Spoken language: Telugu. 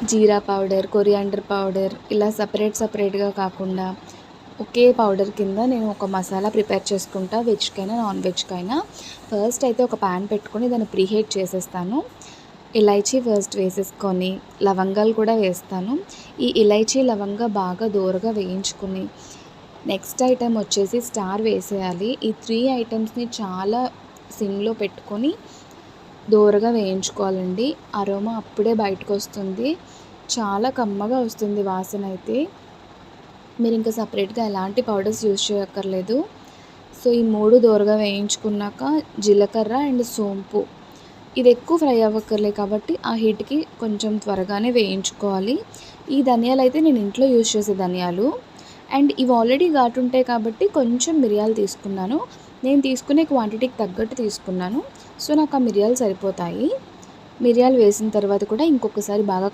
జీరా పౌడర్, కొరియాండర్ పౌడర్ ఇలా సపరేట్‌గా కాకుండా ఒకే పౌడర్ కింద నేను ఒక మసాలా ప్రిపేర్ చేసుకుంటా. వెజ్‌కైనా, నాన్ వెజ్‌కైనా. ఫస్ట్ అయితే ఒక పాన్ పెట్టుకొని దాన్ని ప్రీహీట్ చేసేస్తాను. ఇలైచీ ఫస్ట్ వేసేసుకొని, లవంగాలు కూడా వేస్తాను. ఈ ఇలైచీ, లవంగా బాగా దోరగా వేయించుకొని, నెక్స్ట్ ఐటెమ్ వచ్చేసి స్టార్ వేసేయాలి. ఈ 3 ఐటెమ్స్‌ని చాలా సిమ్‌లో పెట్టుకొని దోరగా వేయించుకోవాలండి. అరోమా అప్పుడే బయటకొస్తుంది. చాలా కమ్మగా వస్తుంది వాసన అయితే. మీరు ఇంకా సపరేట్‌గా ఎలాంటి పౌడర్స్ యూజ్ చేయక్కర్లేదు. సో, ఈ 3 దోరగా వేయించుకున్నాక జీలకర్ర అండ్ సోంపు ఇది ఎక్కువ ఫ్రై అవ్వక్కర్లేదు కాబట్టి ఆ హీట్‌కి కొంచెం త్వరగానే వేయించుకోవాలి. ఈ ధనియాలైతే నేను ఇంట్లో యూజ్ చేసే ధనియాలు. అండ్ ఇవి ఆల్రెడీ ఘాటుంటాయి కాబట్టి కొంచెం మిరియాలు తీసుకున్నాను. నేను తీసుకునే క్వాంటిటీకి తగ్గట్టు తీసుకున్నాను. సో, నాకు ఆ మిరియాలు సరిపోతాయి. మిరియాలు వేసిన తర్వాత కూడా ఇంకొకసారి బాగా